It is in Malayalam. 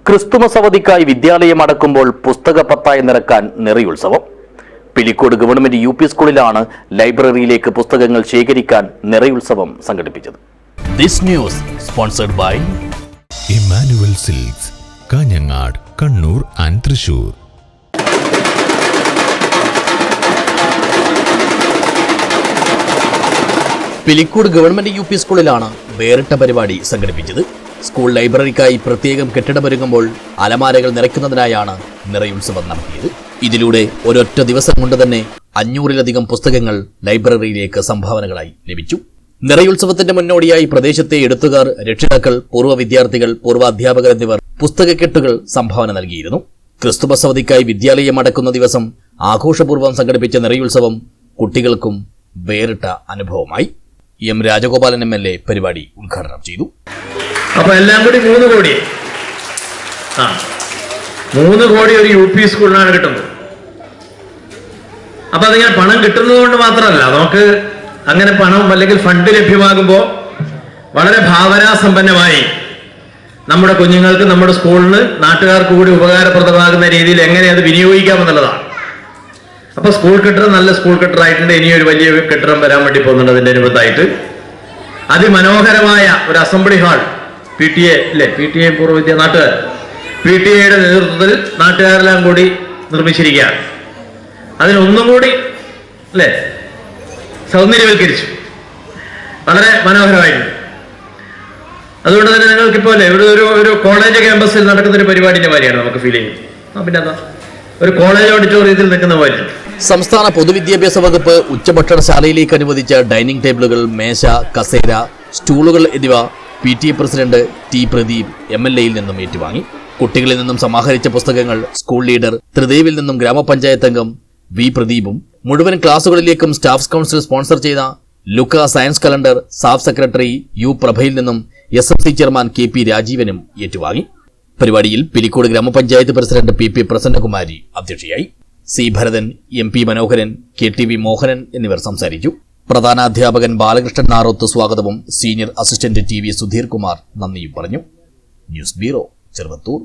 ക്രിസ്തുമസ് അവധിക്കായി വിദ്യാലയം അടക്കുമ്പോൾ പുസ്തക പത്തായി നിറക്കാൻ നിറയുത്സവം. പിലിക്കോട് ഗവൺമെന്റ് യു പി സ്കൂളിലാണ് ലൈബ്രറിയിലേക്ക് പുസ്തകങ്ങൾ ശേഖരിക്കാൻ നിറയുത്സവം സംഘടിപ്പിച്ചത്. This news sponsored by Emmanuel Silks, Kanhangad, Kannur and Thrissur. Pilicode government U P സ്കൂളിലാണ് വേറിട്ട പരിപാടി സംഘടിപ്പിച്ചത്. സ്കൂൾ ലൈബ്രറിക്കായി പ്രത്യേകം കെട്ടിടമൊരുങ്ങുമ്പോൾ അലമാരകൾ നിറയ്ക്കുന്നതിനായാണ് നിറയുത്സവം നടത്തിയത്. ഇതിലൂടെ ഒരൊറ്റ ദിവസം കൊണ്ട് തന്നെ 500-ലധികം പുസ്തകങ്ങൾ ലൈബ്രറിയിലേക്ക് സംഭാവനകളായി ലഭിച്ചു. നിറയുത്സവത്തിന്റെ മുന്നോടിയായി പ്രദേശത്തെ എഴുത്തുകാർ, രക്ഷിതാക്കൾ, പൂർവ്വ വിദ്യാർത്ഥികൾ, പൂർവ്വാധ്യാപകർ എന്നിവർ പുസ്തകക്കെട്ടുകൾ സംഭാവന നൽകിയിരുന്നു. ക്രിസ്തുമസ് അവധിക്കായി വിദ്യാലയം അടക്കുന്ന ദിവസം ആഘോഷപൂർവ്വം സംഘടിപ്പിച്ച നിറയുത്സവം കുട്ടികൾക്കും വേറിട്ട അനുഭവമായി. എം രാജഗോപാലൻ MLA പരിപാടി ഉദ്ഘാടനം ചെയ്തു. അപ്പൊ എല്ലാം കൂടി 3 കോടി 3 കോടി ഒരു യു പി സ്കൂളിനാണ് കിട്ടുന്നത്. അപ്പൊ അതിങ്ങനെ പണം കിട്ടുന്നത് കൊണ്ട് മാത്രമല്ല, നമുക്ക് അങ്ങനെ പണം അല്ലെങ്കിൽ ഫണ്ട് ലഭ്യമാകുമ്പോൾ വളരെ ഭാവനാസമ്പന്നമായി നമ്മുടെ കുഞ്ഞുങ്ങൾക്ക്, നമ്മുടെ സ്കൂളിന്, നാട്ടുകാർക്ക് കൂടി ഉപകാരപ്രദമാകുന്ന രീതിയിൽ എങ്ങനെ അത് വിനിയോഗിക്കാമെന്നുള്ളതാണ്. അപ്പൊ സ്കൂൾ കെട്ടിടം നല്ല സ്കൂൾ കെട്ടിടമായിട്ടുണ്ട്. ഇനിയൊരു വലിയ കെട്ടിടം വരാൻ വേണ്ടി പോകുന്നുണ്ട്. അതിന്റെ അനുബന്ധമായിട്ട് അതിമനോഹരമായ ഒരു അസംബ്ലി ഹാൾ PTA പൂർവ്വ നാട്ടുകാർ PTA-യുടെ നേതൃത്വത്തിൽ നാട്ടുകാരെല്ലാം കൂടി നിർമ്മിച്ചിരിക്കുകയാണ്. അതിനൊന്നും കൂടി സൗന്ദര്യവൽക്കരിച്ചു, വളരെ മനോഹരമായിരുന്നു. അതുകൊണ്ട് തന്നെ നിങ്ങൾക്കിപ്പോ ഇവിടെ ഒരു കോളേജ് ക്യാമ്പസിൽ നടക്കുന്ന ഒരു പരിപാടിന്റെ മാതിരിയാണ് നമുക്ക് ഫീൽ ചെയ്യുന്നത്. പിന്നെ എന്താ, ഒരു കോളേജ് ഓഡിറ്റോറിയത്തിൽ നിൽക്കുന്ന പോലെ. സംസ്ഥാന പൊതുവിദ്യാഭ്യാസ വകുപ്പ് ഉച്ചഭക്ഷണശാലയിലേക്ക് അനുവദിച്ച ഡൈനിങ് ടേബിളുകൾ, മേശ, കസേര, സ്റ്റൂളുകൾ എന്നിവ PTA പ്രസിഡന്റ് T. പ്രദീപ് MLA-യിൽ നിന്നും ഏറ്റുവാങ്ങി. കുട്ടികളിൽ നിന്നും സമാഹരിച്ച പുസ്തകങ്ങൾ സ്കൂൾ ലീഡർ ത്രിദേവിൽ നിന്നും ഗ്രാമപഞ്ചായത്ത് അംഗം V. പ്രദീപും മുഴുവൻ ക്ലാസുകളിലേക്കും സ്റ്റാഫ് കൗൺസിൽ സ്പോൺസർ ചെയ്ത Luca science calendar staff secretary U. പ്രഭയിൽ നിന്നും SMC ചെയർമാൻ KP. രാജീവനും ഏറ്റുവാങ്ങി. പരിപാടിയിൽ പിലിക്കോട് ഗ്രാമപഞ്ചായത്ത് പ്രസിഡന്റ് PP. പ്രസന്നകുമാരി അധ്യക്ഷയായി. C. ഭരതൻ, MP. മനോഹരൻ, KTV. മോഹനൻ എന്നിവർ സംസാരിച്ചു. പ്രധാനാധ്യാപകൻ ബാലകൃഷ്ണൻ നാറോത്ത് സ്വാഗതവും senior assistant TV. Sudheer Kumar നന്ദിയും പറഞ്ഞു. News bureau, Cheruvathur.